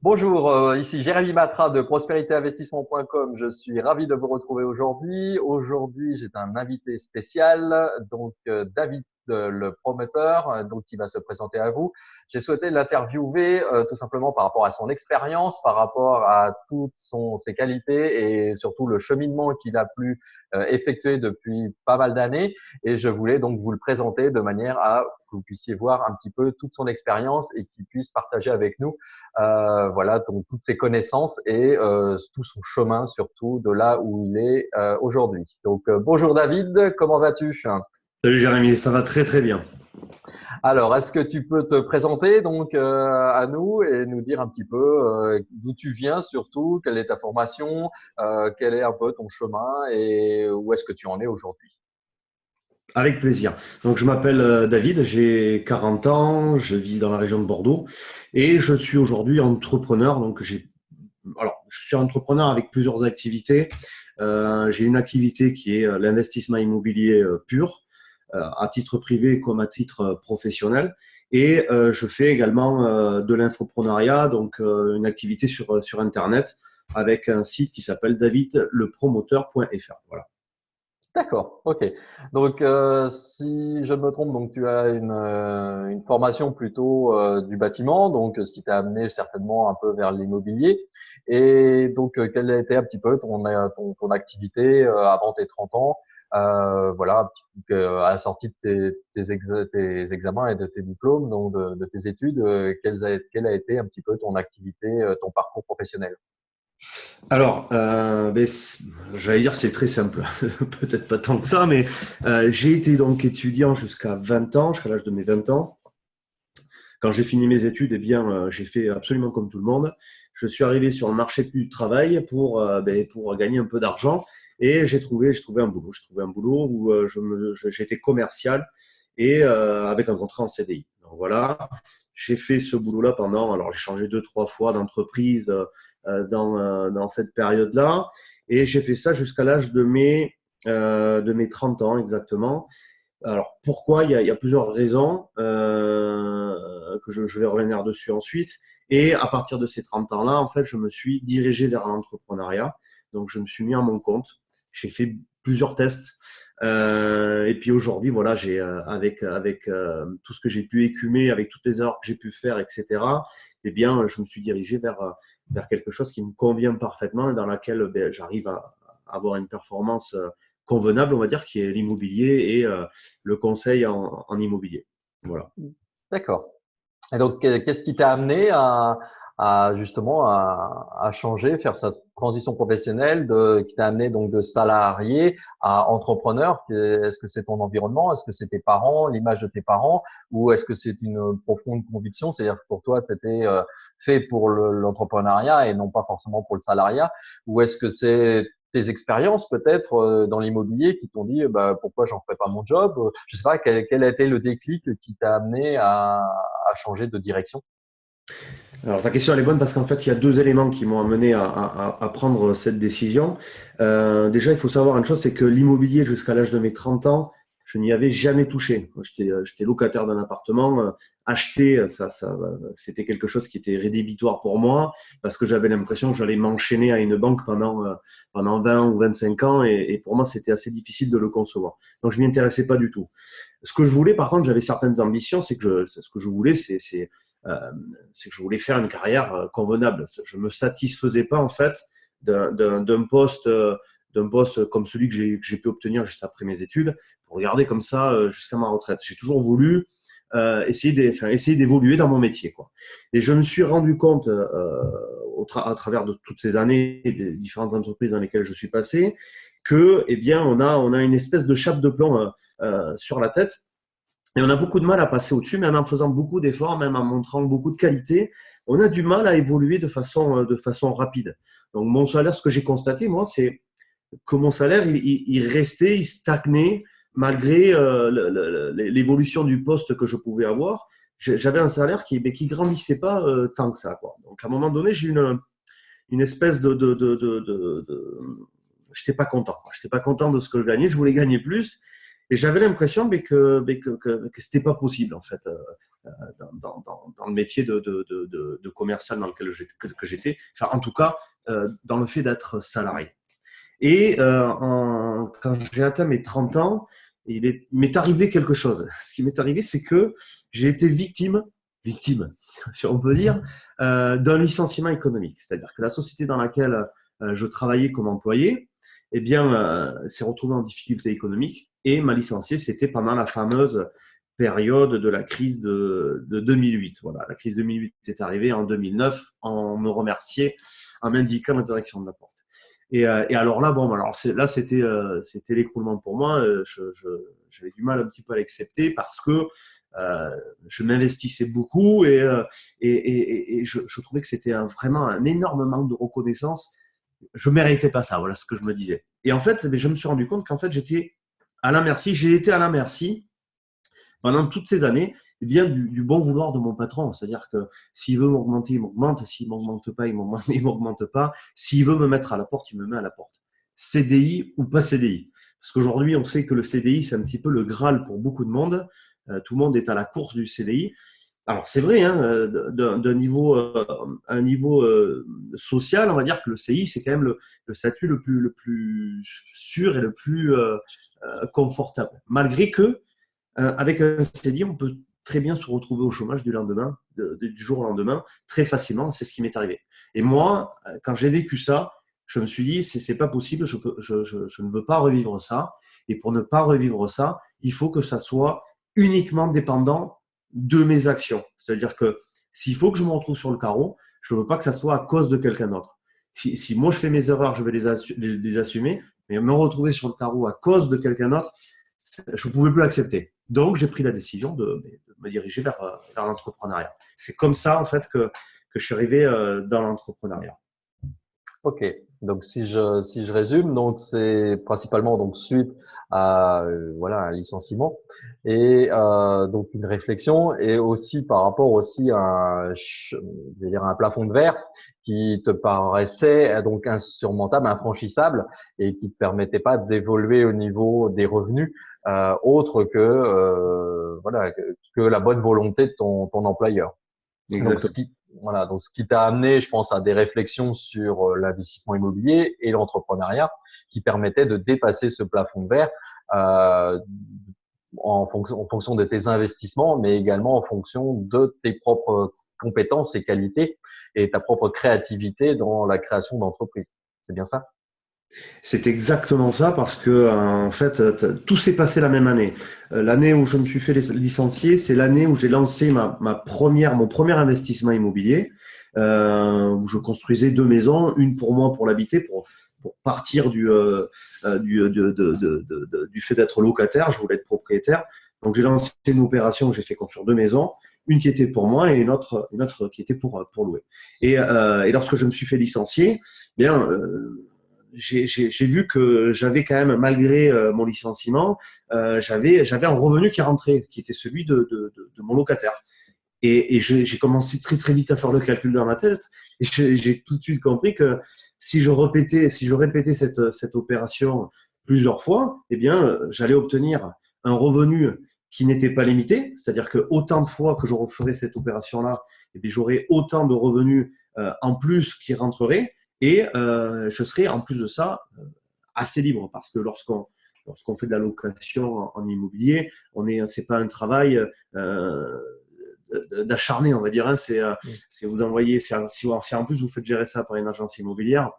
Bonjour, ici Jérémy Matra de prospéritéinvestissement.com. Je suis ravi de vous retrouver aujourd'hui. Aujourd'hui, j'ai un invité spécial, David, le promoteur, qui va se présenter à vous. J'ai souhaité l'interviewer tout simplement par rapport à son expérience, par rapport à toutes ses qualités et surtout le cheminement qu'il a pu effectuer depuis pas mal d'années. Et je voulais donc vous le présenter de manière à que vous puissiez voir un petit peu toute son expérience et qu'il puisse partager avec nous voilà, donc toutes ses connaissances et tout son chemin surtout de là où il est aujourd'hui. Bonjour David, comment vas-tu? Salut Jérémy, ça va très très bien. Alors, est-ce que tu peux te présenter à nous et nous dire un petit peu d'où tu viens surtout, quelle est ta formation, quel est un peu ton chemin et où est-ce que tu en es aujourd'hui? Avec plaisir. Donc je m'appelle David, j'ai 40 ans, je vis dans la région de Bordeaux et je suis aujourd'hui entrepreneur. Je suis entrepreneur avec plusieurs activités. J'ai une activité qui est l'investissement immobilier pur, à titre privé comme à titre professionnel. Et je fais également de l'infoprenariat, une activité sur Internet avec un site qui s'appelle davidlepromoteur.fr. Voilà. D'accord, ok. Si je me trompe, donc tu as une formation plutôt du bâtiment, donc ce qui t'a amené certainement un peu vers l'immobilier. Et quelle a été un petit peu ton activité avant tes 30 ans, voilà, à la sortie de tes examens et de tes diplômes, donc de tes études, quelle a été un petit peu ton activité, ton parcours professionnel? J'allais dire c'est très simple, peut-être pas tant que ça, mais j'ai été donc étudiant jusqu'à 20 ans, jusqu'à l'âge de mes 20 ans. Quand j'ai fini mes études, j'ai fait absolument comme tout le monde. Je suis arrivé sur le marché du travail pour gagner un peu d'argent et j'ai trouvé un boulot. J'ai trouvé un boulot où j'étais commercial et avec un contrat en CDI. Donc voilà, j'ai fait ce boulot-là alors j'ai changé deux, trois fois d'entreprise dans cette période-là et j'ai fait ça jusqu'à l'âge de mes 30 ans exactement. Alors, pourquoi? Il y a plusieurs raisons que je vais revenir dessus ensuite. Et à partir de ces 30 ans-là, en fait, je me suis dirigé vers l'entrepreneuriat. Donc, je me suis mis à mon compte. J'ai fait plusieurs tests. Et puis aujourd'hui, voilà, avec tout ce que j'ai pu écumer, avec toutes les erreurs que j'ai pu faire, etc. Je me suis dirigé vers quelque chose qui me convient parfaitement et dans laquelle j'arrive à avoir une performance convenable, on va dire, qui est l'immobilier et le conseil en immobilier. Voilà. D'accord. Et qu'est-ce qui t'a amené à changer, faire cette transition professionnelle qui t'a amené donc de salarié à entrepreneur? Est-ce que c'est ton environnement? Est-ce que c'est tes parents, l'image de tes parents? Ou est-ce que c'est une profonde conviction? C'est-à-dire que pour toi, tu étais fait pour l'entrepreneuriat et non pas forcément pour le salariat? Ou est-ce que c'est tes expériences peut-être dans l'immobilier qui t'ont dit bah, pourquoi j'en ferais pas mon job? Je sais pas, quel a été le déclic qui t'a amené à changer de direction? Alors, ta question, elle est bonne parce qu'en fait, il y a deux éléments qui m'ont amené à prendre cette décision. Déjà, il faut savoir une chose, c'est que l'immobilier, jusqu'à l'âge de mes 30 ans, je n'y avais jamais touché. J'étais locataire d'un appartement. Acheter, c'était quelque chose qui était rédhibitoire pour moi parce que j'avais l'impression que j'allais m'enchaîner à une banque pendant 20 ou 25 ans et pour moi, c'était assez difficile de le concevoir. Donc, je m'y intéressais pas du tout. Ce que je voulais, par contre, j'avais certaines ambitions, ce que je voulais, euh, c'est que je voulais faire une carrière convenable. Je me satisfaisais pas en fait d'un poste comme celui que j'ai pu obtenir juste après mes études pour regarder comme ça jusqu'à ma retraite. J'ai toujours voulu essayer d'évoluer dans mon métier, quoi. Et je me suis rendu compte à travers de toutes ces années et des différentes entreprises dans lesquelles je suis passé que on a une espèce de chape de plomb sur la tête et on a beaucoup de mal à passer au-dessus, même en faisant beaucoup d'efforts, même en montrant beaucoup de qualité. On a du mal à évoluer de façon rapide. Donc, mon salaire, ce que j'ai constaté, moi, c'est que mon salaire, il restait, il stagnait malgré l'évolution du poste que je pouvais avoir. J'avais un salaire qui grandissait pas tant que ça, quoi. Donc, à un moment donné, j'ai eu une espèce j'étais pas content. J'étais pas content de ce que je gagnais. Je voulais gagner plus. Et j'avais l'impression que c'était pas possible, en fait, dans le métier de commercial dans lequel que j'étais. Enfin, en tout cas, dans le fait d'être salarié. Et quand j'ai atteint mes 30 ans, m'est arrivé quelque chose. Ce qui m'est arrivé, c'est que j'ai été victime, si on peut dire, d'un licenciement économique. C'est-à-dire que la société dans laquelle je travaillais comme employé, eh bien, s'est retrouvée en difficulté économique et m'a licencié. C'était pendant la fameuse période de la crise de 2008. Voilà, la crise 2008 est arrivée en 2009. On me remerciait en m'indiquant la direction de la porte. Et alors là, bon, alors là, c'était l'écroulement pour moi. J'avais du mal un petit peu à l'accepter parce que je m'investissais beaucoup et je trouvais que c'était vraiment un énorme manque de reconnaissance. Je méritais pas ça, voilà ce que je me disais. Et en fait, je me suis rendu compte qu'en fait, j'étais à la merci. J'ai été à la merci pendant toutes ces années, eh bien, du bon vouloir de mon patron. C'est-à-dire que s'il veut m'augmenter, il m'augmente. S'il ne m'augmente pas, il ne m'augmente pas. S'il veut me mettre à la porte, il me met à la porte. CDI ou pas CDI. Parce qu'aujourd'hui, on sait que le CDI, c'est un petit peu le Graal pour beaucoup de monde. Tout le monde est à la course du CDI. Alors, c'est vrai, hein, d'un niveau, un niveau social, on va dire que le CI, c'est quand même le statut le plus sûr et le plus confortable. Malgré que, avec un CDI, on peut très bien se retrouver au chômage du lendemain, du jour au lendemain, très facilement. C'est ce qui m'est arrivé. Et moi, quand j'ai vécu ça, je me suis dit, c'est pas possible, je ne veux pas revivre ça. Et pour ne pas revivre ça, il faut que ça soit uniquement dépendant de mes actions. C'est-à-dire que s'il faut que je me retrouve sur le carreau, je ne veux pas que ça soit à cause de quelqu'un d'autre. Si moi je fais mes erreurs, je vais les assumer, mais me retrouver sur le carreau à cause de quelqu'un d'autre, je ne pouvais plus l'accepter. Donc, j'ai pris la décision de me diriger vers l'entrepreneuriat. C'est comme ça, en fait, que je suis arrivé dans l'entrepreneuriat. Ok, donc si je résume, donc c'est principalement donc suite à voilà un licenciement et donc une réflexion et aussi par rapport aussi à je vais dire un plafond de verre qui te paraissait donc insurmontable, infranchissable et qui te permettait pas d'évoluer au niveau des revenus autre que voilà que la bonne volonté de ton employeur. Donc, Exactement. voilà, donc ce qui t'a amené, je pense, à des réflexions sur l'investissement immobilier et l'entrepreneuriat, qui permettaient de dépasser ce plafond de verre euh, en fonction de tes investissements, mais également en fonction de tes propres compétences et qualités et ta propre créativité dans la création d'entreprise. C'est bien ça? C'est exactement ça parce que en fait tout s'est passé la même année. L'année où je me suis fait licencier, c'est l'année où j'ai lancé mon premier investissement immobilier où je construisais deux maisons, une pour moi pour l'habiter, pour partir du fait d'être locataire, je voulais être propriétaire. Donc j'ai lancé une opération où j'ai fait construire deux maisons, une qui était pour moi et une autre qui était pour louer. Et lorsque je me suis fait licencier, bien j'ai vu que j'avais quand même, malgré mon licenciement, j'avais un revenu qui rentrait, qui était celui de mon locataire. Et j'ai commencé très très vite à faire le calcul dans ma tête et j'ai tout de suite compris que si je répétais cette opération plusieurs fois, eh bien, j'allais obtenir un revenu qui n'était pas limité, c'est-à-dire que autant de fois que je referais cette opération-là, eh bien, j'aurais autant de revenus en plus qui rentreraient et je serais en plus de ça assez libre parce que lorsqu'on fait de la location en immobilier, c'est pas un travail d'acharné, on va dire. Hein. C'est vous envoyez, si en plus vous faites gérer ça par une agence immobilière,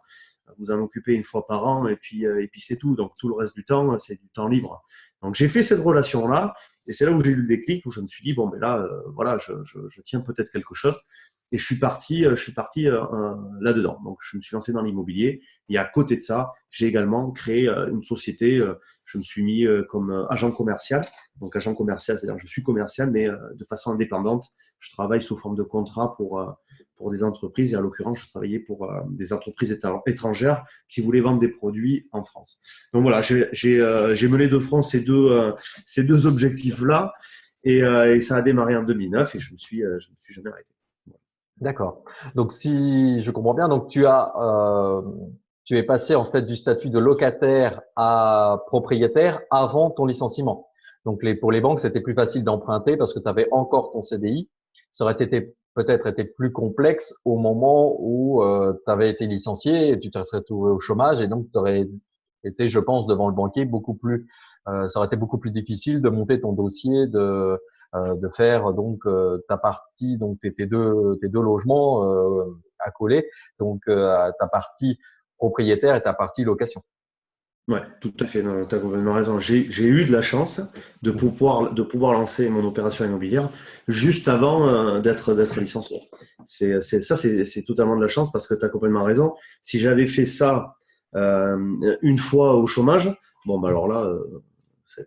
vous en occupez une fois par an et puis c'est tout. Donc tout le reste du temps, c'est du temps libre. Donc j'ai fait cette relation-là et c'est là où j'ai eu le déclic, où je me suis dit bon, mais là, voilà, je tiens peut-être quelque chose. Et je suis parti là-dedans. Donc, je me suis lancé dans l'immobilier. Et à côté de ça, j'ai également créé une société. Je me suis mis comme agent commercial. Donc, agent commercial, c'est-à-dire que je suis commercial, mais de façon indépendante. Je travaille sous forme de contrat pour des entreprises. Et en l'occurrence, je travaillais pour des entreprises étrangères qui voulaient vendre des produits en France. Donc, voilà, j'ai mené de front ces deux objectifs-là. Et ça a démarré en 2009 et je me suis jamais arrêté. D'accord. Donc, si je comprends bien, donc tu as tu es passé en fait du statut de locataire à propriétaire avant ton licenciement. Donc pour les banques, c'était plus facile d'emprunter parce que tu avais encore ton CDI. Ça aurait été peut-être été plus complexe au moment où tu avais été licencié et tu t'es retrouvé au chômage et donc tu aurais été, je pense, devant le banquier ça aurait été beaucoup plus difficile de monter ton dossier, de faire donc ta partie, donc tes deux logements accolés, donc ta partie propriétaire et ta partie location. Ouais, tout à fait. Tu as complètement raison. J'ai eu de la chance Mhm. de pouvoir lancer mon opération immobilière juste avant d'être licencié. C'est totalement de la chance parce que tu as complètement raison. Si j'avais fait ça une fois au chômage, bon, bah alors là,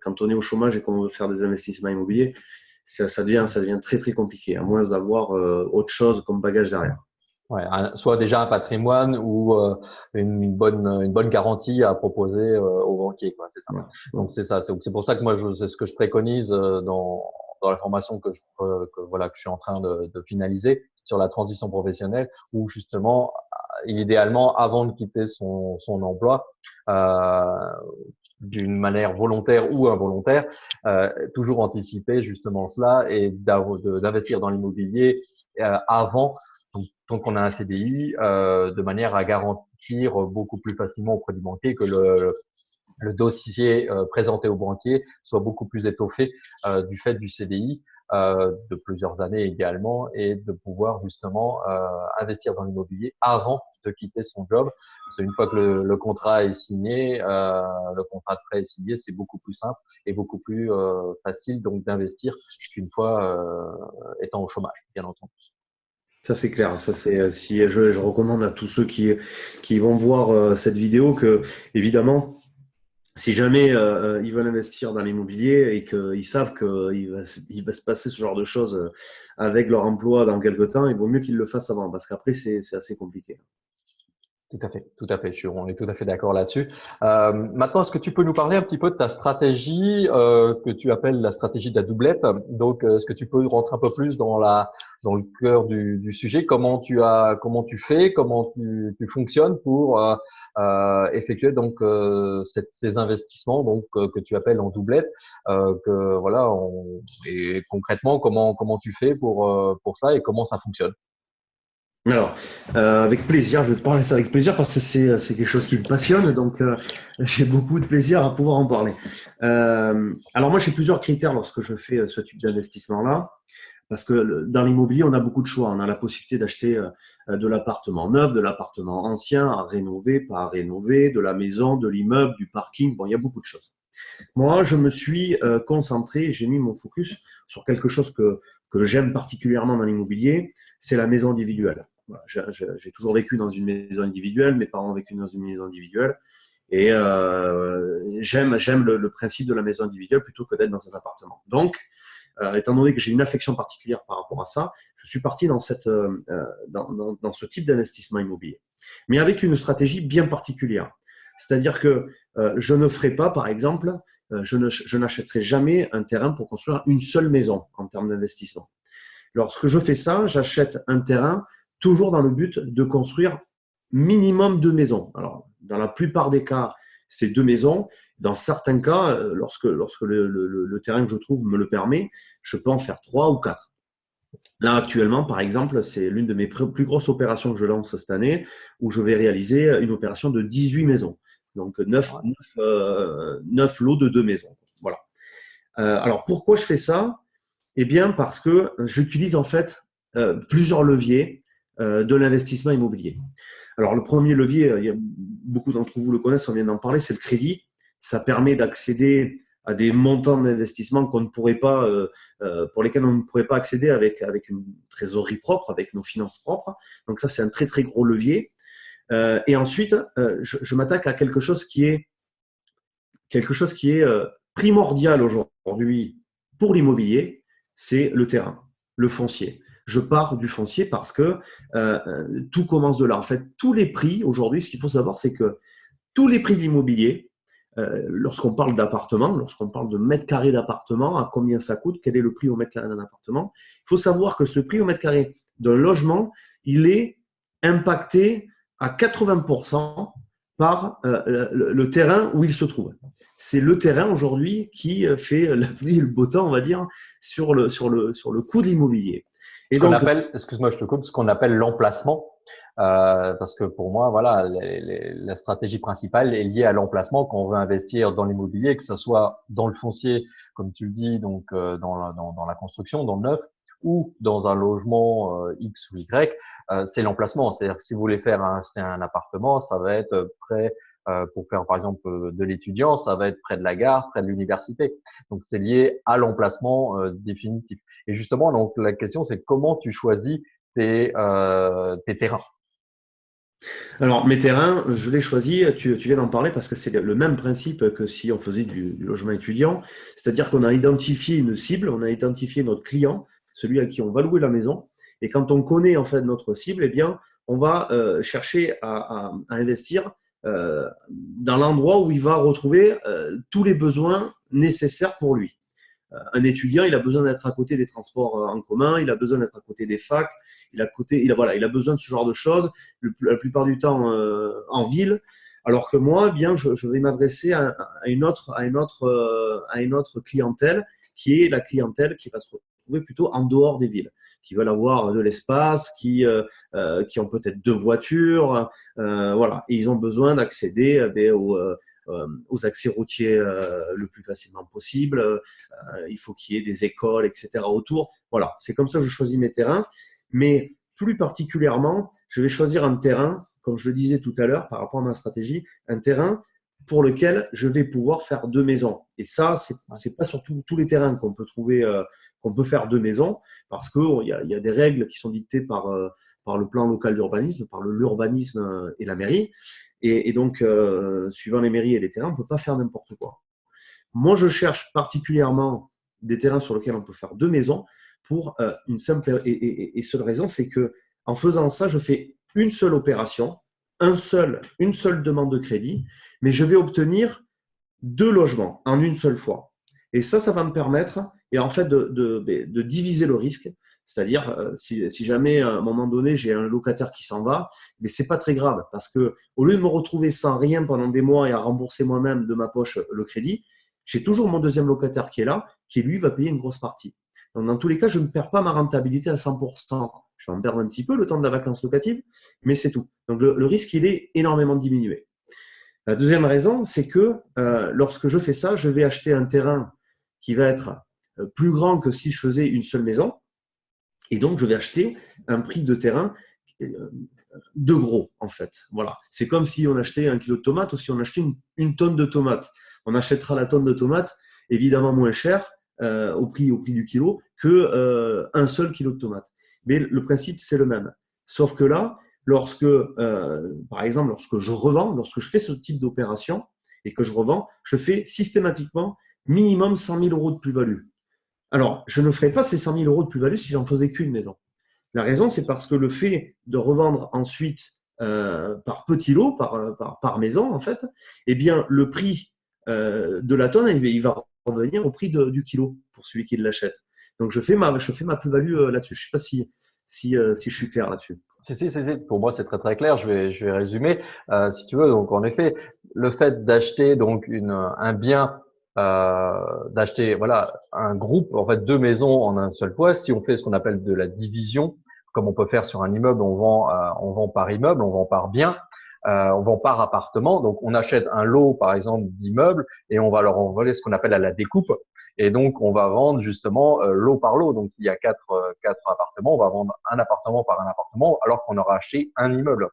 quand on est au chômage et qu'on veut faire des investissements immobiliers, ça devient très, très compliqué, à moins d'avoir autre chose comme bagage derrière. Ouais, soit déjà un patrimoine ou une bonne garantie à proposer aux banquiers, quoi, c'est ça. Ouais, ouais. Donc c'est ça. C'est pour ça que moi, c'est ce que je préconise dans la formation que je suis en train de finaliser sur la transition professionnelle, où justement, idéalement, avant de quitter son emploi, euh, d'une manière volontaire ou involontaire, toujours anticiper justement cela et d'investir dans l'immobilier avant, donc on a un CDI, de manière à garantir beaucoup plus facilement auprès du banquier que le dossier présenté au banquier soit beaucoup plus étoffé du fait du CDI de plusieurs années également et de pouvoir justement investir dans l'immobilier avant de quitter son job. Parce qu'une fois que le contrat est signé, le contrat de prêt est signé, c'est beaucoup plus simple et beaucoup plus facile donc d'investir qu'une fois étant au chômage, bien entendu. Ça, c'est clair. Ça, c'est, si je recommande à tous ceux qui vont voir cette vidéo que, évidemment, si jamais ils veulent investir dans l'immobilier et qu'ils savent il va se passer ce genre de choses avec leur emploi dans quelque temps, il vaut mieux qu'ils le fassent avant parce qu'après, c'est assez compliqué. Tout à fait, tout à fait. On est tout à fait d'accord là-dessus. Maintenant, est-ce que tu peux nous parler un petit peu de ta stratégie que tu appelles la stratégie de la doublette? Donc, est-ce que tu peux rentrer un peu plus dans le cœur du sujet? Comment tu fais, comment tu fonctionnes pour effectuer donc ces investissements donc que tu appelles en doublette? Que voilà, et concrètement, comment tu fais pour ça et comment ça fonctionne? Alors, avec plaisir, je vais te parler ça avec plaisir parce que c'est quelque chose qui me passionne, donc j'ai beaucoup de plaisir à pouvoir en parler. Alors moi, j'ai plusieurs critères lorsque je fais ce type d'investissement-là, parce que dans l'immobilier, on a beaucoup de choix. On a la possibilité d'acheter de l'appartement neuf, de l'appartement ancien, à rénover, pas à rénover, de la maison, de l'immeuble, du parking. Bon, il y a beaucoup de choses. Moi, je me suis concentré, j'ai mis mon focus sur quelque chose que j'aime particulièrement dans l'immobilier, c'est la maison individuelle. Voilà, j'ai toujours vécu dans une maison individuelle, mes parents ont vécu dans une maison individuelle, et j'aime le principe de la maison individuelle plutôt que d'être dans un appartement. Donc, étant donné que j'ai une affection particulière par rapport à ça, je suis parti dans dans ce type d'investissement immobilier, mais avec une stratégie bien particulière. C'est-à-dire que je ne ferai pas, par exemple, je n'achèterai jamais un terrain pour construire une seule maison en termes d'investissement. Lorsque je fais ça, j'achète un terrain toujours dans le but de construire minimum deux maisons. Alors, dans la plupart des cas, c'est deux maisons. Dans certains cas, lorsque le terrain que je trouve me le permet, je peux en faire trois ou quatre. Là, actuellement, par exemple, c'est l'une de mes plus grosses opérations que je lance cette année, où je vais réaliser une opération de 18 maisons. Donc, neuf lots de deux maisons. Voilà. Alors, pourquoi je fais ça? Eh bien, parce que j'utilise en fait plusieurs leviers de l'investissement immobilier. Alors, le premier levier, beaucoup d'entre vous le connaissent, on vient d'en parler, c'est le crédit. Ça permet d'accéder à des montants d'investissement qu'on ne pourrait pas, pour lesquels on ne pourrait pas accéder avec une trésorerie propre, avec nos finances propres. Donc ça, c'est un très très gros levier. Et ensuite, je m'attaque à quelque chose qui est primordial aujourd'hui pour l'immobilier, c'est le terrain, le foncier. Je pars du foncier parce que tout commence de là. En fait, tous les prix aujourd'hui, ce qu'il faut savoir, c'est que tous les prix de l'immobilier, lorsqu'on parle d'appartement, lorsqu'on parle de mètres carrés d'appartement, à combien ça coûte, quel est le prix au mètre carré d'un appartement, il faut savoir que ce prix au mètre carré d'un logement, il est impacté à 80% par le terrain où il se trouve. C'est le terrain aujourd'hui qui fait la pluie et le beau temps, on va dire, sur le coût de l'immobilier. Ce Et qu'on donc, appelle, excuse-moi, je te coupe, ce qu'on appelle l'emplacement, parce que pour moi, voilà, la stratégie principale est liée à l'emplacement quand on veut investir dans l'immobilier, que ce soit dans le foncier, comme tu le dis, donc dans la construction, dans le neuf, ou dans un logement X ou Y, c'est l'emplacement. C'est-à-dire que si vous voulez faire acheter un appartement, ça va être près, pour faire par exemple de l'étudiant, ça va être près de la gare, près de l'université. Donc c'est lié à l'emplacement définitif. Et justement, donc la question, c'est comment tu choisis tes terrains. alors, mes terrains, je les choisis, tu viens d'en parler parce que c'est le même principe que si on faisait du logement étudiant. C'est-à-dire qu'on a identifié une cible, on a identifié notre client, celui à qui on va louer la maison. Et quand on connaît en fait notre cible, eh bien, on va chercher à investir dans l'endroit où il va retrouver tous les besoins nécessaires pour lui. Un étudiant, il a besoin d'être à côté des transports en commun, il a besoin d'être à côté des facs, voilà, il a besoin de ce genre de choses, la plupart du temps en ville. Alors que moi, eh bien, je vais m'adresser à une autre clientèle, qui est la clientèle qui va se retrouver plutôt en dehors des villes, qui veulent avoir de l'espace, qui ont peut-être deux voitures, voilà, et ils ont besoin d'accéder aux accès routiers le plus facilement possible. Il faut qu'il y ait des écoles, etc. autour. Voilà, c'est comme ça que je choisis mes terrains. Mais plus particulièrement, je vais choisir un terrain, comme je le disais tout à l'heure par rapport à ma stratégie, un terrain pour lequel je vais pouvoir faire deux maisons. Et ça, c'est pas sur tous les terrains qu'on peut trouver, qu'on peut faire deux maisons, parce qu'il y a des règles qui sont dictées par le plan local d'urbanisme, par l'urbanisme et la mairie. Et donc, suivant les mairies et les terrains, on ne peut pas faire n'importe quoi. Moi, je cherche particulièrement des terrains sur lesquels on peut faire deux maisons pour une simple et seule raison, c'est que en faisant ça, je fais une seule opération, une seule demande de crédit, mais je vais obtenir deux logements en une seule fois. Et ça va me permettre, et en fait, de diviser le risque. C'est-à-dire, si jamais à un moment donné j'ai un locataire qui s'en va, mais c'est pas très grave parce que au lieu de me retrouver sans rien pendant des mois et à rembourser moi-même de ma poche le crédit, j'ai toujours mon deuxième locataire qui est là, qui lui va payer une grosse partie. Donc, dans tous les cas, je ne perds pas ma rentabilité à 100%. Je vais en perdre un petit peu le temps de la vacance locative, mais c'est tout. Donc, le risque, il est énormément diminué. La deuxième raison, c'est que lorsque je fais ça, je vais acheter un terrain qui va être plus grand que si je faisais une seule maison. Et donc, je vais acheter un prix de terrain de gros, en fait. Voilà. C'est comme si on achetait un kilo de tomates ou si on achetait une tonne de tomates. On achètera la tonne de tomates évidemment moins cher au prix du kilo que un seul kilo de tomates. Mais le principe, c'est le même. Sauf que là, par exemple, lorsque je revends, lorsque je fais ce type d'opération et que je revends, je fais systématiquement minimum 100 000 euros de plus-value. Alors, je ne ferai pas ces 100 000 euros de plus-value si j'en faisais qu'une maison. La raison, c'est parce que le fait de revendre ensuite par petits lots, par maison, en fait, eh bien, le prix de la tonne, il va revenir au prix du kilo pour celui qui l'achète. Donc, je fais ma plus-value là-dessus. Je ne sais pas si je suis clair là-dessus. Si. Pour moi, c'est très très clair. Je vais résumer, si tu veux. Donc, en effet, le fait d'acheter donc un bien, d'acheter voilà un groupe, en fait, deux maisons en un seul fois. Si on fait ce qu'on appelle de la division, comme on peut faire sur un immeuble, on vend par immeuble, on vend par bien, on vend par appartement. Donc, on achète un lot, par exemple, d'immeubles et on va leur envoyer ce qu'on appelle à la découpe. Et donc, on va vendre justement lot par lot. Donc, s'il y a quatre appartements, on va vendre un appartement par un appartement, alors qu'on aura acheté un immeuble.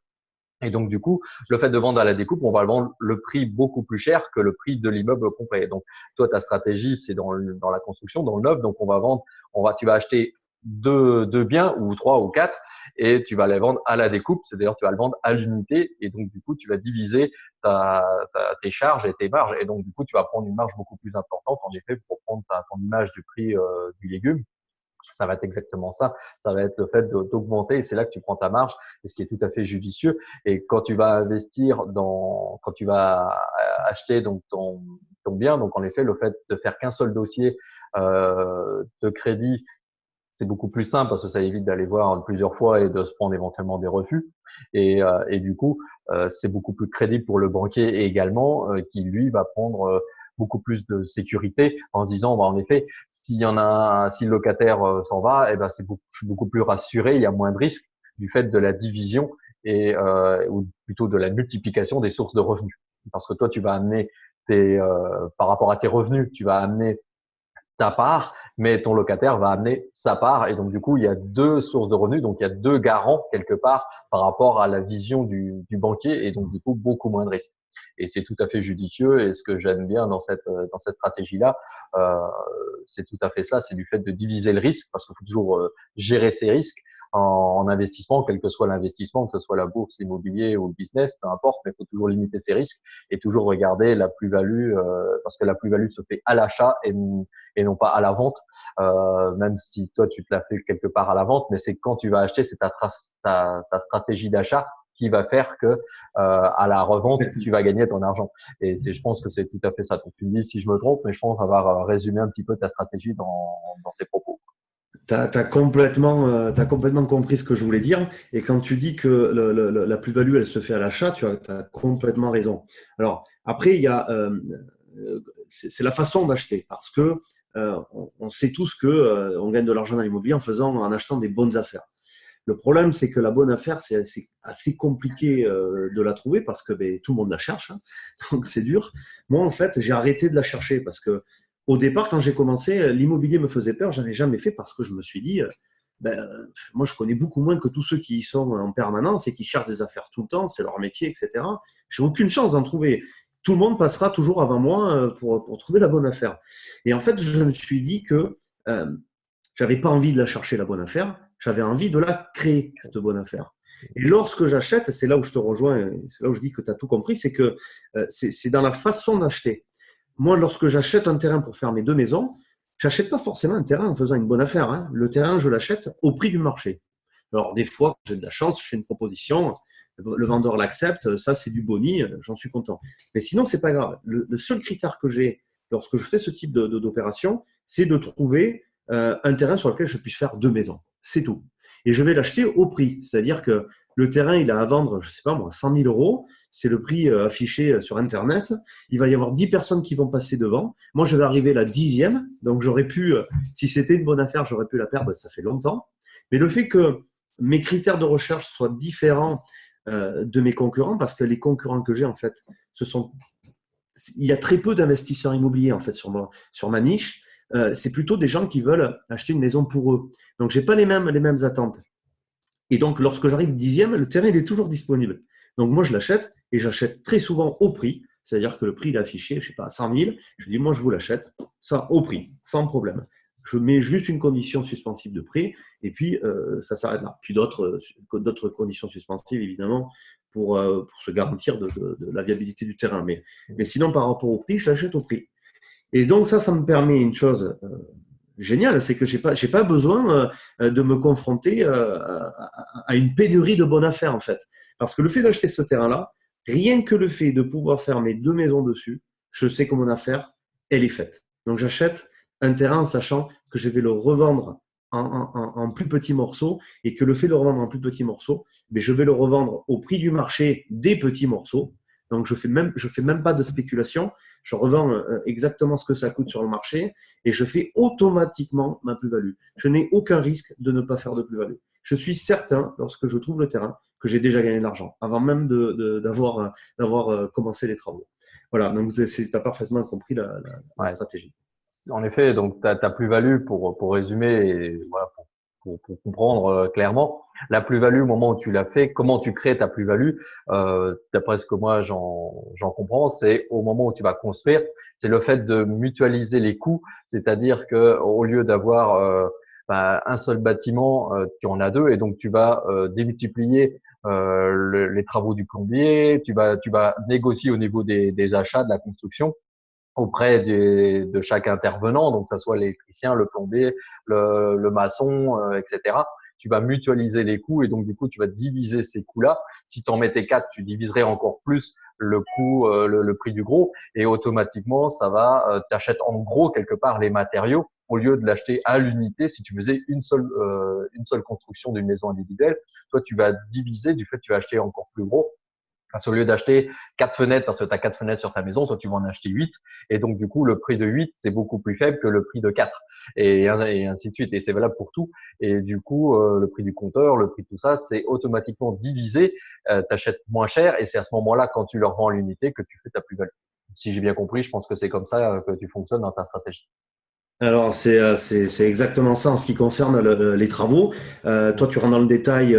Et donc, du coup, le fait de vendre à la découpe, on va le vendre le prix beaucoup plus cher que le prix de l'immeuble complet. Donc, toi, ta stratégie, c'est dans la construction, dans le neuf. Donc, tu vas acheter deux biens ou trois ou quatre et tu vas les vendre à la découpe. C'est-à-dire, tu vas le vendre à l'unité et donc, du coup, tu vas diviser tes charges et tes marges. Et donc, du coup, tu vas prendre une marge beaucoup plus importante, en effet, pour prendre ton image du prix du légume. Ça va être exactement ça. Ça va être le fait d'augmenter et c'est là que tu prends ta marge, et ce qui est tout à fait judicieux. Et quand tu vas quand tu vas acheter donc ton bien, donc en effet, le fait de faire qu'un seul dossier de crédit c'est beaucoup plus simple parce que ça évite d'aller voir plusieurs fois et de se prendre éventuellement des refus. Et du coup, c'est beaucoup plus crédible pour le banquier également, qui lui va prendre beaucoup plus de sécurité en se disant, bah, en effet, si le locataire s'en va, eh ben je suis beaucoup plus rassuré, il y a moins de risques du fait de la division ou plutôt de la multiplication des sources de revenus. Parce que toi, tu vas amener par rapport à tes revenus, tu vas amener ta part, mais ton locataire va amener sa part. Et donc, du coup, il y a deux sources de revenus. Donc, il y a deux garants quelque part par rapport à la vision du banquier. Et donc, du coup, beaucoup moins de risques. Et c'est tout à fait judicieux. Et ce que j'aime bien dans cette stratégie-là, euh, c'est tout à fait ça. C'est du fait de diviser le risque parce qu'il faut toujours gérer ses risques en investissement, quel que soit l'investissement, que ce soit la bourse, l'immobilier ou le business, peu importe, mais il faut toujours limiter ses risques et toujours regarder la plus-value parce que la plus-value se fait à l'achat et non pas à la vente, même si toi tu te l'as fait quelque part à la vente, mais c'est quand tu vas acheter, c'est ta stratégie d'achat qui va faire que à la revente tu vas gagner ton argent. Et je pense que c'est tout à fait ça. Donc tu me dis si je me trompe, mais je pense avoir résumé un petit peu ta stratégie dans ces propos. T'as complètement compris ce que je voulais dire. Et quand tu dis que la plus-value, elle se fait à l'achat, tu as complètement raison. Alors, après, c'est la façon d'acheter. Parce que on sait tous que on gagne de l'argent dans l'immobilier en achetant des bonnes affaires. Le problème, c'est que la bonne affaire, c'est assez compliqué de la trouver parce que tout le monde la cherche, hein. Donc c'est dur. Moi, en fait, j'ai arrêté de la chercher parce que au départ, quand j'ai commencé, l'immobilier me faisait peur. J'en ai jamais fait parce que je me suis dit, moi, je connais beaucoup moins que tous ceux qui y sont en permanence et qui cherchent des affaires tout le temps. C'est leur métier, etc. J'ai aucune chance d'en trouver. Tout le monde passera toujours avant moi pour trouver la bonne affaire. Et en fait, je me suis dit que euh, j'avais pas envie de la chercher, la bonne affaire. J'avais envie de la créer, cette bonne affaire. Et lorsque j'achète, c'est là où je te rejoins, c'est là où je dis que tu as tout compris, c'est que c'est dans la façon d'acheter. Moi, lorsque j'achète un terrain pour faire mes deux maisons, j'achète pas forcément un terrain en faisant une bonne affaire, hein. Le terrain, je l'achète au prix du marché. Alors, des fois, j'ai de la chance, je fais une proposition, le vendeur l'accepte, ça, c'est du boni, j'en suis content. Mais sinon, c'est pas grave. Le seul critère que j'ai lorsque je fais ce type d'opération, c'est de trouver un terrain sur lequel je puisse faire deux maisons. C'est tout. Et je vais l'acheter au prix. C'est-à-dire que le terrain, il a à vendre, je sais pas moi, 100 000 euros. C'est le prix affiché sur Internet. Il va y avoir 10 personnes qui vont passer devant. Moi, je vais arriver la 10e. Donc, j'aurais pu, si c'était une bonne affaire, j'aurais pu la perdre. Ça fait longtemps. Mais le fait que mes critères de recherche soient différents de mes concurrents, parce que les concurrents que j'ai, en fait, il y a très peu d'investisseurs immobiliers, en fait, sur ma niche. C'est plutôt des gens qui veulent acheter une maison pour eux. Donc, j'ai pas les mêmes attentes. Et donc, lorsque j'arrive 10e, le terrain il est toujours disponible. Donc, moi, je l'achète et j'achète très souvent au prix. C'est-à-dire que le prix il est affiché, je sais pas, à 100 000. Je dis, moi, je vous l'achète, ça au prix, sans problème. Je mets juste une condition suspensive de prix et puis ça s'arrête là. Puis d'autres conditions suspensives, évidemment, pour se garantir de la viabilité du terrain. Mais sinon, par rapport au prix, je l'achète au prix. Et donc ça me permet une chose géniale, c'est que j'ai pas besoin de me confronter à une pénurie de bonnes affaires en fait. Parce que le fait d'acheter ce terrain-là, rien que le fait de pouvoir faire mes deux maisons dessus, je sais que mon affaire, elle est faite. Donc j'achète un terrain en sachant que je vais le revendre en plus petits morceaux et que le fait de le revendre en plus petits morceaux, mais je vais le revendre au prix du marché des petits morceaux. Donc je fais même pas de spéculation. Je revends exactement ce que ça coûte sur le marché et je fais automatiquement ma plus-value. Je n'ai aucun risque de ne pas faire de plus-value. Je suis certain, lorsque je trouve le terrain, que j'ai déjà gagné de l'argent, avant même d'avoir commencé les travaux. Voilà, donc tu as parfaitement compris la Ouais. stratégie. En effet, donc ta plus-value pour résumer et voilà pour comprendre clairement la plus-value au moment où tu l'as fait, comment tu crées ta plus-value, d'après ce que moi j'en comprends, c'est au moment où tu vas construire, c'est le fait de mutualiser les coûts, c'est-à-dire que au lieu d'avoir un seul bâtiment, tu en as deux et donc tu vas démultiplier les travaux du plombier, tu vas négocier au niveau des achats de la construction auprès de chaque intervenant, donc que ce soit l'électricien, le plombier, le maçon, etc. Tu vas mutualiser les coûts et donc du coup tu vas diviser ces coûts-là. Si tu en mettais quatre, tu diviserais encore plus le coût, le prix du gros et automatiquement ça va, t'achètes en gros quelque part les matériaux au lieu de l'acheter à l'unité. Si tu faisais une seule construction d'une maison individuelle, toi, tu vas diviser du fait que tu vas acheter encore plus gros. Parce qu'au lieu d'acheter 4 fenêtres, parce que tu as 4 fenêtres sur ta maison, toi, tu vas en acheter 8. Et donc, du coup, le prix de 8, c'est beaucoup plus faible que le prix de 4. Et ainsi de suite. Et c'est valable pour tout. Et du coup, le prix du compteur, le prix de tout ça, c'est automatiquement divisé. Tu achètes moins cher. Et c'est à ce moment-là, quand tu leur vends l'unité, que tu fais ta plus-value. Si j'ai bien compris, je pense que c'est comme ça que tu fonctionnes dans ta stratégie. Alors, c'est exactement ça en ce qui concerne les travaux. Toi, Mmh. tu rentres dans le détail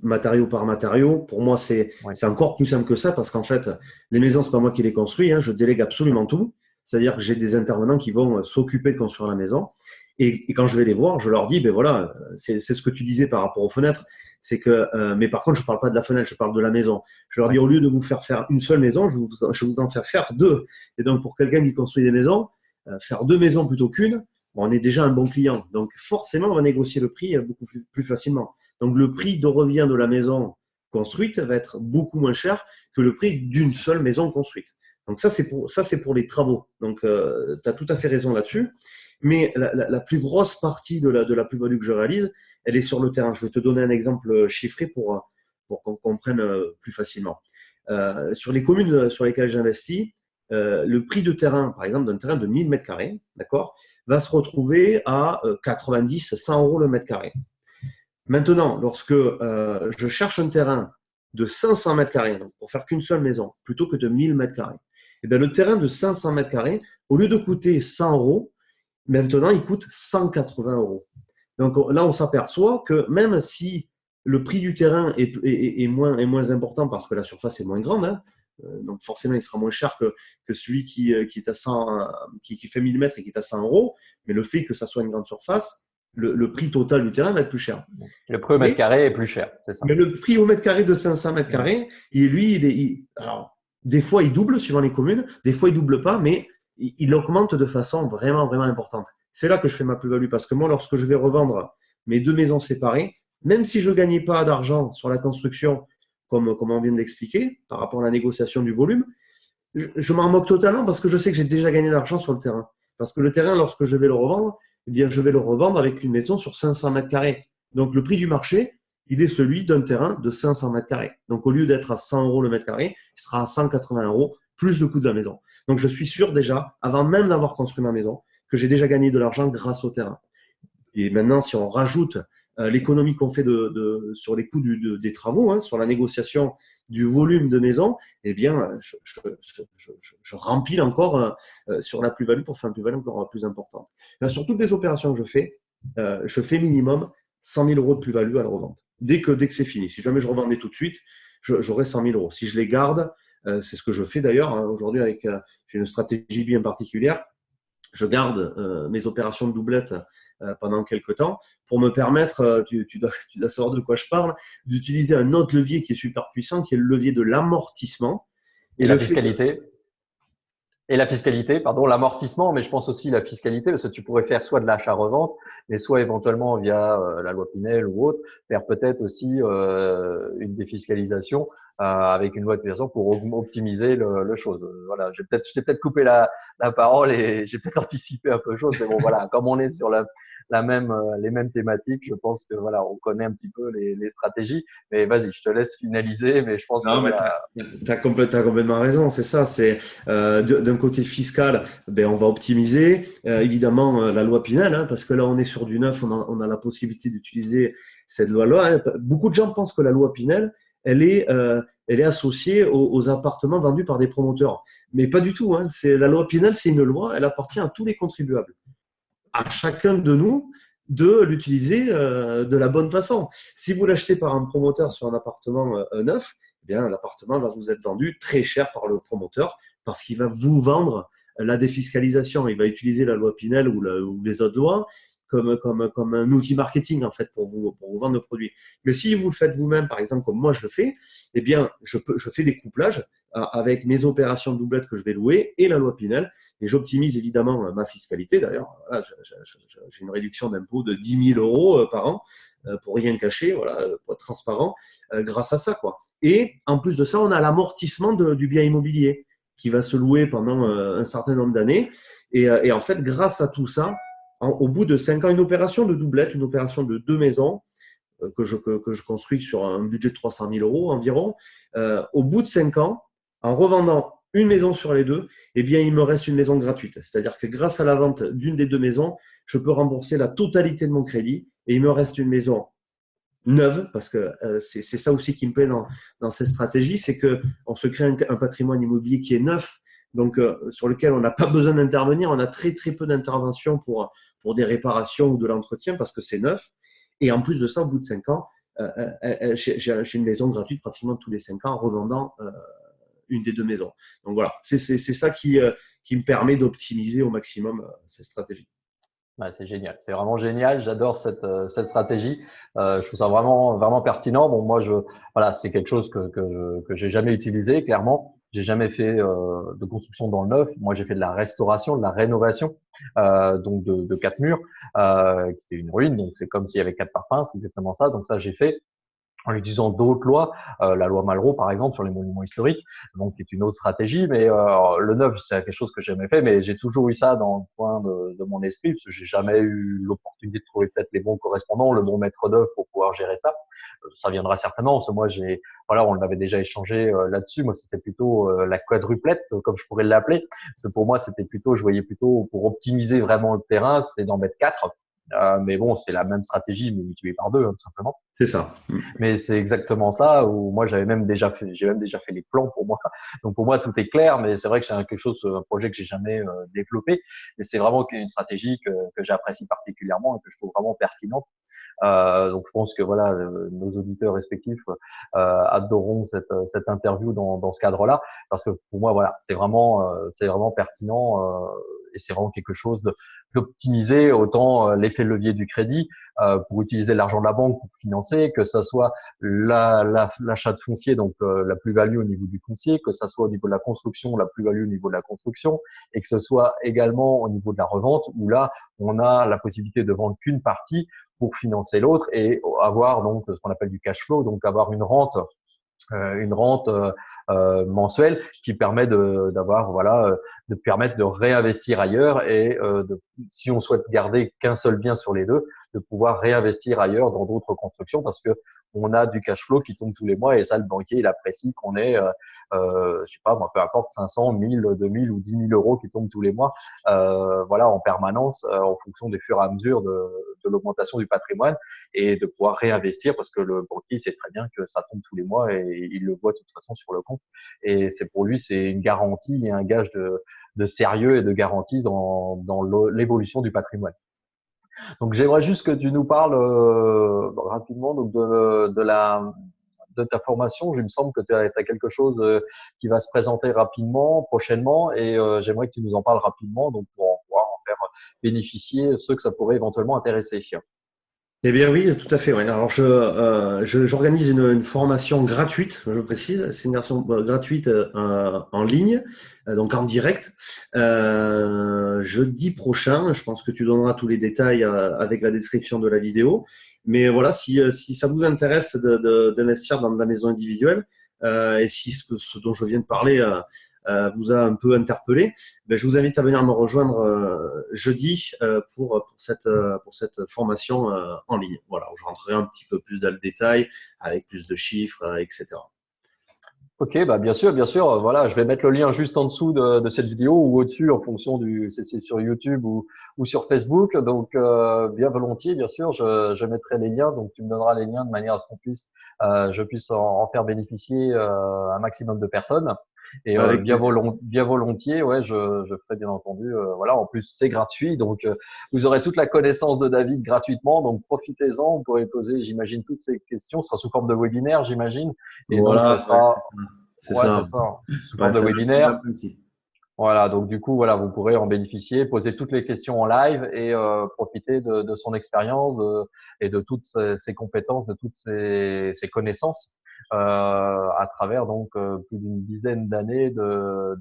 matériau par matériau. Pour moi, Oui. c'est encore plus simple que ça parce qu'en fait, les maisons, c'est pas moi qui les construis. Hein, je délègue absolument tout. C'est-à-dire que j'ai des intervenants qui vont s'occuper de construire la maison. Et quand je vais les voir, je leur dis, ben voilà, c'est ce que tu disais par rapport aux fenêtres. C'est que, mais par contre, je parle pas de la fenêtre, je parle de la maison. Je leur Oui. dis, au lieu de vous faire une seule maison, je vous en faire deux. Et donc, pour quelqu'un qui construit des maisons, faire deux maisons plutôt qu'une, on est déjà un bon client. Donc forcément, on va négocier le prix beaucoup plus facilement. Donc le prix de revient de la maison construite va être beaucoup moins cher que le prix d'une seule maison construite. Donc ça, c'est pour les travaux. Donc tu as tout à fait raison là-dessus. Mais la plus grosse partie de la plus-value que je réalise, elle est sur le terrain. Je vais te donner un exemple chiffré pour qu'on comprenne plus facilement. Sur les communes sur lesquelles j'investis, le prix de terrain, par exemple, d'un terrain de 1000 mètres carrés, d'accord, va se retrouver à 90, 100 euros le mètre carré. Maintenant, lorsque je cherche un terrain de 500 mètres carrés, donc pour faire qu'une seule maison, plutôt que de 1000 mètres carrés, eh bien, le terrain de 500 mètres carrés, au lieu de coûter 100 euros, maintenant, il coûte 180 euros. Donc là, on s'aperçoit que même si le prix du terrain est moins important parce que la surface est moins grande, hein, donc forcément, il sera moins cher que celui qui est à 100, qui fait 1000 mètres et qui est à 100 euros. Mais le fait que ça soit une grande surface, le prix total du terrain va être plus cher. Le prix au mètre Mais, carré est plus cher, c'est ça. mais le prix au mètre carré de 500 mètres Mmh. carrés, lui, alors, des fois, il double suivant les communes, des fois, il double pas, mais il augmente de façon vraiment, vraiment importante. C'est là que je fais ma plus-value parce que moi, lorsque je vais revendre mes deux maisons séparées, même si je ne gagnais pas d'argent sur la construction, comme on vient de l'expliquer, par rapport à la négociation du volume, je m'en moque totalement parce que je sais que j'ai déjà gagné de l'argent sur le terrain. Parce que le terrain, lorsque je vais le revendre, eh bien, je vais le revendre avec une maison sur 500 mètres carrés. Donc, le prix du marché, il est celui d'un terrain de 500 mètres carrés. Donc, au lieu d'être à 100 euros le mètre carré, il sera à 180 euros plus le coût de la maison. Donc, je suis sûr déjà, avant même d'avoir construit ma maison, que j'ai déjà gagné de l'argent grâce au terrain. Et maintenant, si on rajoute l'économie qu'on fait sur les coûts des travaux, hein, sur la négociation du volume de maison, eh bien, je rempile encore sur la plus-value pour faire une plus-value encore plus importante. Là, sur toutes les opérations que je fais minimum 100 000 euros de plus-value à la revente. Dès que c'est fini. Si jamais je revendais tout de suite, j'aurai 100 000 euros. Si je les garde, c'est ce que je fais d'ailleurs hein, aujourd'hui avec j'ai une stratégie bien particulière. Je garde mes opérations de doublette pendant quelques temps pour me permettre, tu dois savoir de quoi je parle, d'utiliser un autre levier qui est super puissant, qui est le levier de l'amortissement. Et Et la le fait de, fiscalité? Et la fiscalité, pardon, l'amortissement, mais je pense aussi la fiscalité, parce que tu pourrais faire soit de l'achat-revente, mais soit éventuellement via la loi Pinel ou autre, faire peut-être aussi une défiscalisation avec une loi de fiscalisation pour optimiser le chose. Voilà, je t'ai peut-être coupé la parole et j'ai peut-être anticipé un peu de choses, mais bon, voilà, comme on est sur les mêmes thématiques, je pense que voilà, on connaît un petit peu les stratégies. Mais vas-y, je te laisse finaliser, mais je pense que non, mais voilà. t'as complètement raison, c'est ça. C'est d'un côté fiscal, ben on va optimiser évidemment la loi Pinel, hein, parce que là on est sur du neuf, on a la possibilité d'utiliser cette loi-là. Hein. Beaucoup de gens pensent que la loi Pinel, elle est associée aux appartements vendus par des promoteurs, mais pas du tout. Hein. C'est la loi Pinel, c'est une loi, elle appartient à tous les contribuables, à chacun de nous de l'utiliser de la bonne façon. Si vous l'achetez par un promoteur sur un appartement neuf, eh bien l'appartement va vous être vendu très cher par le promoteur parce qu'il va vous vendre la défiscalisation. Il va utiliser la loi Pinel ou les autres lois comme un outil marketing en fait pour vous vendre le produit. Mais si vous le faites vous-même, par exemple comme moi je le fais, eh bien je fais des couplages avec mes opérations de doublette que je vais louer et la loi Pinel et j'optimise évidemment ma fiscalité. D'ailleurs, voilà, j'ai une réduction d'impôt de 10 000 euros par an pour rien cacher, voilà, pour être transparent, grâce à ça, quoi. Et en plus de ça, on a l'amortissement du bien immobilier qui va se louer pendant un certain nombre d'années. Et en fait, grâce à tout ça, au bout de 5 ans, une opération de doublette, une opération de 2 maisons que je construis sur un budget de 300 000 euros environ. Au bout de 5 ans, en revendant une maison sur les deux, eh bien, il me reste une maison gratuite. C'est-à-dire que grâce à la vente d'une des 2 maisons, je peux rembourser la totalité de mon crédit et il me reste une maison neuve, parce que c'est ça aussi qui me plaît dans cette stratégie, c'est qu'on se crée un patrimoine immobilier qui est neuf, donc sur lequel on n'a pas besoin d'intervenir, on a très très peu d'intervention pour des réparations ou de l'entretien parce que c'est neuf. Et en plus de ça, au bout de 5 ans, j'ai une maison gratuite pratiquement tous les 5 ans en revendant une des 2 maisons. Donc voilà, c'est ça qui me permet d'optimiser au maximum cette stratégie. Ouais, c'est génial, c'est vraiment génial. J'adore cette stratégie. Je trouve ça vraiment vraiment pertinent. Bon, moi voilà, c'est quelque chose que j'ai jamais utilisé. Clairement, j'ai jamais fait de construction dans le neuf. Moi, j'ai fait de la restauration, de la rénovation, donc de quatre murs, qui était une ruine. Donc c'est comme s'il y avait quatre parpaings, c'est exactement ça. Donc ça, j'ai fait en utilisant d'autres lois, la loi Malraux par exemple sur les monuments historiques, donc qui est une autre stratégie. Mais le neuf, c'est quelque chose que j'ai jamais fait, mais j'ai toujours eu ça dans le coin de mon esprit, parce que j'ai jamais eu l'opportunité de trouver peut-être les bons correspondants, le bon maître d'œuvre pour pouvoir gérer ça. Ça viendra certainement, parce que moi voilà, on l'avait déjà échangé là-dessus. Moi, c'était plutôt la quadruplette, comme je pourrais l'appeler. Parce que pour moi, c'était plutôt, je voyais plutôt pour optimiser vraiment le terrain, c'est d'en mettre quatre. Mais bon, c'est la même stratégie, mais multipliée par deux, hein, tout simplement. C'est ça. Mais c'est exactement ça où moi j'ai même déjà fait les plans pour moi. Donc pour moi tout est clair, mais c'est vrai que c'est quelque chose, un projet que j'ai jamais développé. Mais c'est vraiment une stratégie que j'apprécie particulièrement et que je trouve vraiment pertinente. Donc je pense que voilà, nos auditeurs respectifs adoreront cette interview dans ce cadre-là, parce que pour moi voilà, c'est vraiment pertinent et c'est vraiment quelque chose d'optimiser autant l'effet de levier du crédit pour utiliser l'argent de la banque pour financer, que ça soit l'achat de foncier, donc la plus-value au niveau du foncier, que ça soit au niveau de la construction, la plus-value au niveau de la construction, et que ce soit également au niveau de la revente, où là on a la possibilité de vendre qu'une partie pour financer l'autre et avoir donc ce qu'on appelle du cash flow, donc avoir une rente mensuelle qui permet d'avoir voilà de permettre de réinvestir ailleurs et si on souhaite garder qu'un seul bien sur les deux, de pouvoir réinvestir ailleurs dans d'autres constructions, parce que on a du cash flow qui tombe tous les mois et ça le banquier il apprécie qu'on ait je sais pas moi, peu importe 500, 1000, 2000 ou 10 000 euros qui tombent tous les mois voilà en permanence en fonction des fur et à mesure de l'augmentation du patrimoine, et de pouvoir réinvestir, parce que le banquier sait très bien que ça tombe tous les mois et il le voit de toute façon sur le compte. Et c'est pour lui, c'est une garantie et un gage de sérieux et de garantie dans l'évolution du patrimoine. Donc j'aimerais juste que tu nous parles rapidement donc de ta formation. Il me semble que tu as quelque chose qui va se présenter rapidement, prochainement, et j'aimerais que tu nous en parles rapidement, donc pour en pouvoir en faire bénéficier ceux que ça pourrait éventuellement intéresser. Eh bien oui, tout à fait. Ouais. Alors j'organise une formation gratuite, je précise. C'est une version gratuite en ligne, donc en direct. Jeudi prochain, je pense que tu donneras tous les détails avec la description de la vidéo. Mais voilà, si ça vous intéresse d'investir dans la maison individuelle et si ce dont je viens de parler vous a un peu interpellé, ben, je vous invite à venir me rejoindre jeudi pour cette formation en ligne. Voilà, où je rentrerai un petit peu plus dans le détail, avec plus de chiffres, etc. Ok, bah bien sûr, bien sûr. Voilà, je vais mettre le lien juste en dessous de cette vidéo ou au-dessus en fonction c'est sur YouTube ou sur Facebook. Donc bien volontiers, bien sûr, je mettrai les liens. Donc tu me donneras les liens de manière à ce je puisse en faire bénéficier un maximum de personnes. Et Avec plaisir. bien volontiers, ouais, je ferai bien entendu. Voilà, en plus c'est gratuit, donc vous aurez toute la connaissance de David gratuitement. Donc profitez-en. Vous pourrez poser, j'imagine, toutes ces questions. Ce sera sous forme de webinaire, j'imagine. Et donc ça Voilà, ouais, sera c'est Ouais, ça. c'est ça, sous Ouais, forme de c'est le même webinaire. principe. Voilà, donc du coup, voilà, vous pourrez en bénéficier, poser toutes les questions en live et profiter de son expérience et de toutes ses compétences, de toutes ses connaissances à travers donc plus d'une dizaine d'années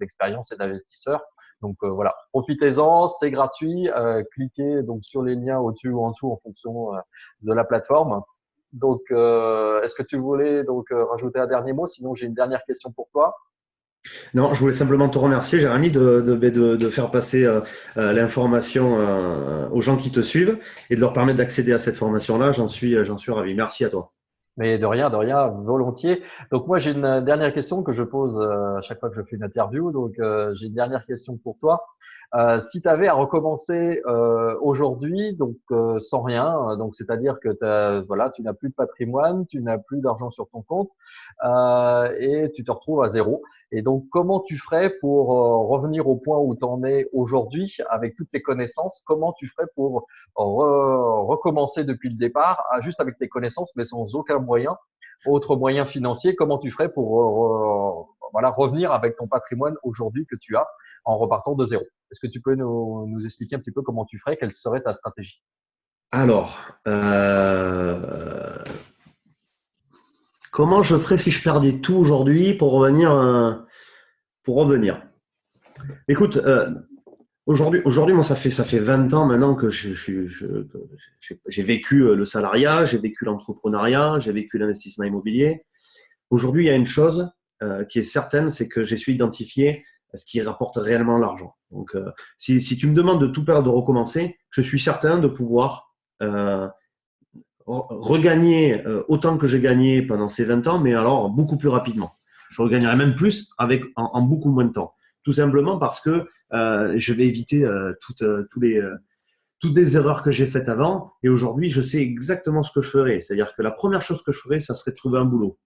d'expérience et d'investisseurs. Donc voilà, profitez-en, c'est gratuit. Cliquez donc sur les liens au-dessus ou en dessous en fonction de la plateforme. Donc, est-ce que tu voulais donc rajouter un dernier mot? Sinon, j'ai une dernière question pour toi. Non, je voulais simplement te remercier, Jérémy, de faire passer l'information aux gens qui te suivent et de leur permettre d'accéder à cette formation-là. J'en suis ravi. Merci à toi. Mais de rien, volontiers. Donc moi, j'ai une dernière question que je pose à chaque fois que je fais une interview. Donc j'ai une dernière question pour toi. Si tu avais à recommencer aujourd'hui, donc sans rien, donc c'est-à-dire que voilà, tu n'as plus de patrimoine, tu n'as plus d'argent sur ton compte et tu te retrouves à zéro. Et donc comment tu ferais pour revenir au point où tu en es aujourd'hui avec toutes tes connaissances? Comment tu ferais pour recommencer depuis le départ, juste avec tes connaissances, mais sans aucun moyen, autre moyen financier? Comment tu ferais pour voilà, revenir avec ton patrimoine aujourd'hui que tu as en repartant de zéro? Est-ce que tu peux nous expliquer un petit peu comment tu ferais? Quelle serait ta stratégie? Alors, comment je ferais si je perdais tout aujourd'hui pour revenir, pour revenir? Écoute, aujourd'hui, moi, ça fait 20 ans maintenant que j'ai vécu le salariat, j'ai vécu l'entrepreneuriat, j'ai vécu l'investissement immobilier. Aujourd'hui, il y a une chose qui est certaine, c'est que j'ai su identifier ce qui rapporte réellement l'argent. Donc, si tu me demandes de tout perdre, de recommencer, je suis certain de pouvoir euh, regagner autant que j'ai gagné pendant ces 20 ans, mais alors beaucoup plus rapidement. Je regagnerai même plus en beaucoup moins de temps. Tout simplement parce que je vais éviter toutes les erreurs que j'ai faites avant. Et aujourd'hui, je sais exactement ce que je ferai. C'est-à-dire que la première chose que je ferai, ça serait de trouver un boulot,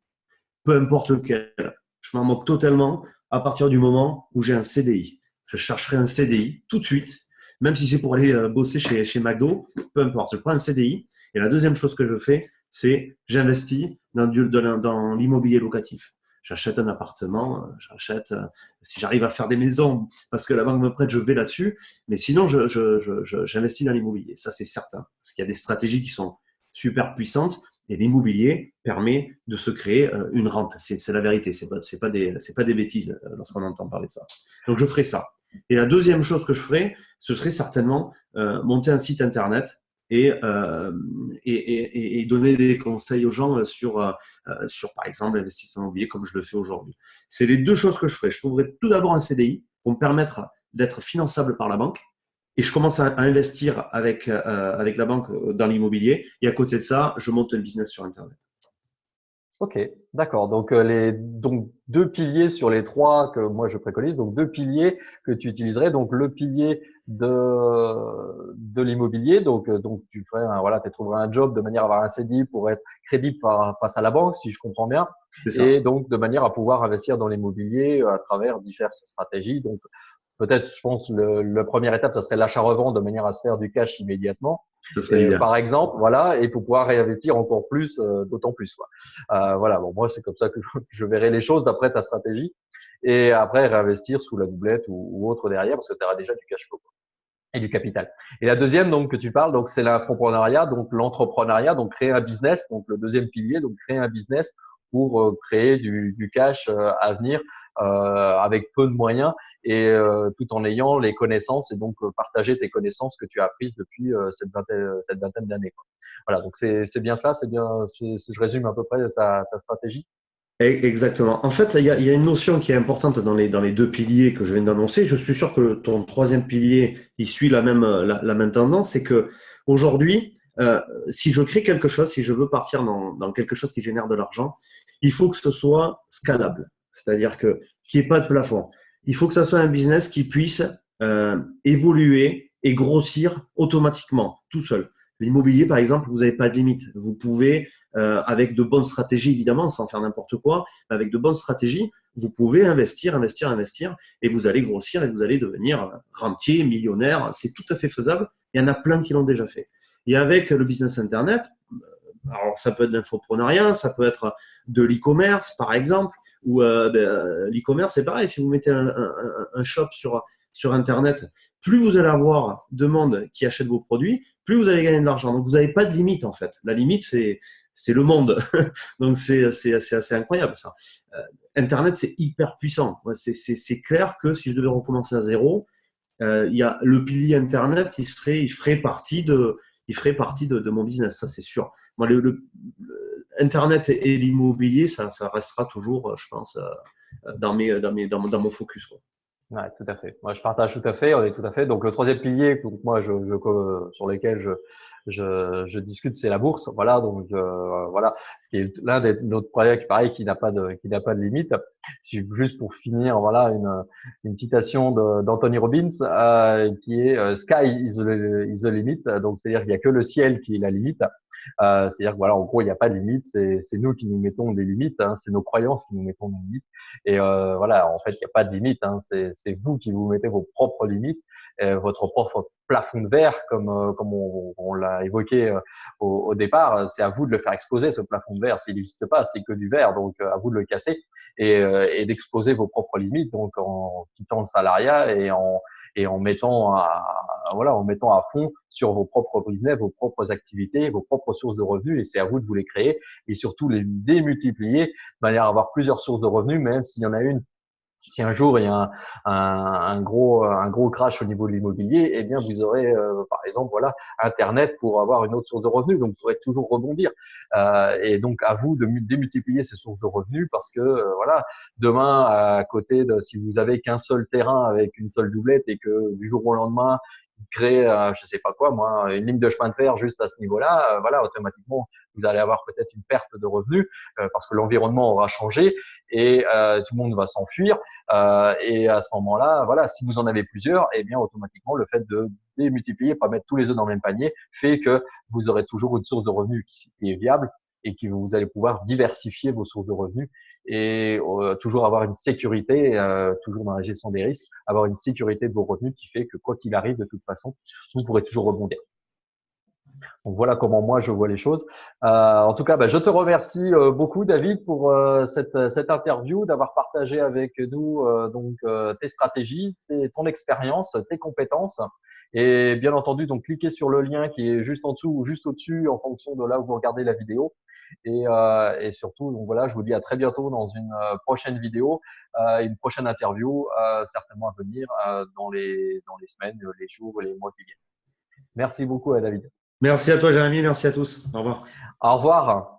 peu importe lequel. Je m'en moque totalement à partir du moment où j'ai un CDI. Je chercherai un CDI tout de suite, même si c'est pour aller bosser chez McDo, peu importe. Je prends un CDI. Et la deuxième chose que je fais, c'est j'investis dans l'immobilier locatif. J'achète un appartement, si j'arrive à faire des maisons, parce que la banque me prête, je vais là-dessus. Mais sinon, j'investis dans l'immobilier. Ça, c'est certain. Parce qu'il y a des stratégies qui sont super puissantes. Et l'immobilier permet de se créer une rente. C'est la vérité. C'est pas des bêtises lorsqu'on entend parler de ça. Donc, je ferai ça. Et la deuxième chose que je ferai, ce serait certainement monter un site internet et, donner des conseils aux gens sur par exemple, l'investissement immobilier comme je le fais aujourd'hui. C'est les deux choses que je ferai. Je trouverai tout d'abord un CDI pour me permettre d'être finançable par la banque et je commence à investir avec la banque dans l'immobilier. Et à côté de ça, je monte un business sur Internet. Ok, d'accord. Donc donc deux piliers sur les trois que moi je préconise. Donc deux piliers que tu utiliserais. Donc le pilier de l'immobilier. Donc tu ferais voilà, tu trouverais un job de manière à avoir un CDI pour être crédible face à la banque, si je comprends bien, C'est et ça. donc de manière à pouvoir investir dans l'immobilier à travers diverses stratégies. Donc peut-être, je pense, le première étape, ça serait l'achat-revente de manière à se faire du cash immédiatement. Ce serait Et, l'idéal. par exemple, voilà, et pour pouvoir réinvestir encore plus, d'autant plus, quoi. Voilà, bon, moi, c'est comme ça que je verrai les choses d'après ta stratégie. Et après, réinvestir sous la doublette ou autre derrière, parce que tu auras déjà du cash flow et du capital. Et la deuxième, donc, que tu parles, donc, c'est l'entrepreneuriat, donc l'entrepreneuriat, donc créer un business, donc le deuxième pilier, donc créer un business pour créer du cash à venir avec peu de moyens et tout en ayant les connaissances et donc partager tes connaissances que tu as apprises depuis cette vingtaine d'années, quoi. Voilà, donc c'est bien cela, c'est bien, je résume à peu près ta stratégie. Exactement. En fait, il y a une notion qui est importante dans les deux piliers que je viens d'annoncer. Je suis sûr que ton troisième pilier, il suit la même tendance. C'est que aujourd'hui, si je crée quelque chose, si je veux partir dans quelque chose qui génère de l'argent, il faut que ce soit scalable. C'est-à-dire que qu'il n'y ait pas de plafond. Il faut que ça soit un business qui puisse évoluer et grossir automatiquement, tout seul. L'immobilier, par exemple, vous n'avez pas de limite. Vous pouvez avec de bonnes stratégies, évidemment, sans faire n'importe quoi, avec de bonnes stratégies, vous pouvez investir, investir, investir, et vous allez grossir et vous allez devenir rentier, millionnaire. C'est tout à fait faisable. Il y en a plein qui l'ont déjà fait. Et avec le business Internet, alors ça peut être de l'infoprenariat, ça peut être de l'e-commerce, par exemple, ou l'e-commerce, c'est pareil. Si vous mettez un shop sur Internet, plus vous allez avoir de monde qui achète vos produits, plus vous allez gagner de l'argent. Donc, vous n'avez pas de limite, en fait. La limite, c'est le monde. Donc, c'est assez incroyable, ça. Internet, c'est hyper puissant. C'est clair que si je devais recommencer à zéro, il y a le pilier Internet, il ferait partie il ferait partie de mon business, ça c'est sûr. Moi, Internet et l'immobilier, ça restera toujours, je pense, dans mon focus, quoi. Ouais, tout à fait. Moi, je partage tout à fait. On est tout à fait. Donc, le troisième pilier, donc moi, sur lequel je discute, c'est la bourse. Voilà. Donc, voilà, qui est l'un des notre projet, pareil, qui n'a pas de limite. Juste pour finir, voilà, une citation d'Anthony Robbins, qui est Sky is the limit. Donc, c'est-à-dire qu'il y a que le ciel qui est la limite. C'est-à-dire que voilà, en gros, il n'y a pas de limite. C'est nous qui nous mettons des limites. Hein, c'est nos croyances qui nous mettons des limites. Et voilà, en fait, il n'y a pas de limite. Hein, c'est vous qui vous mettez vos propres limites, votre propre plafond de verre, comme on l'a évoqué au départ. C'est à vous de le faire exploser, ce plafond de verre. S'il n'existe pas, c'est que du verre. Donc, à vous de le casser et d'exposer vos propres limites. Donc, en quittant le salariat et en mettant en mettant à fond sur vos propres business, vos propres activités, vos propres sources de revenus. Et c'est à vous de vous les créer et surtout les démultiplier de manière à avoir plusieurs sources de revenus, même s'il y en a une. Si un jour il y a un gros crash au niveau de l'immobilier, eh bien vous aurez par exemple voilà Internet pour avoir une autre source de revenus, donc vous pourrez toujours rebondir. Et donc à vous de démultiplier ces sources de revenus parce que voilà demain à côté de si vous avez qu'un seul terrain avec une seule doublette et que du jour au lendemain créer, je sais pas quoi, moi, une ligne de chemin de fer juste à ce niveau-là, voilà, automatiquement, vous allez avoir peut-être une perte de revenus parce que l'environnement aura changé et tout le monde va s'enfuir. Et à ce moment-là, voilà, si vous en avez plusieurs, eh bien, automatiquement, le fait de démultiplier, pas mettre tous les œufs dans le même panier, fait que vous aurez toujours une source de revenus qui est viable et que vous allez pouvoir diversifier vos sources de revenus et toujours avoir une sécurité, toujours dans la gestion des risques, avoir une sécurité de vos revenus qui fait que quoi qu'il arrive, de toute façon, vous pourrez toujours rebondir. Donc voilà comment moi je vois les choses. En tout cas, je te remercie beaucoup, David, pour cette interview, d'avoir partagé avec nous tes stratégies, ton expérience, tes compétences. Et bien entendu, donc cliquez sur le lien qui est juste en dessous ou juste au-dessus en fonction de là où vous regardez la vidéo. Et surtout, donc voilà, je vous dis à très bientôt dans une prochaine vidéo, une prochaine interview, certainement à venir dans les semaines, les jours, les mois qui viennent. Merci beaucoup, David. Merci à toi, Jérémy. Merci à tous. Au revoir. Au revoir.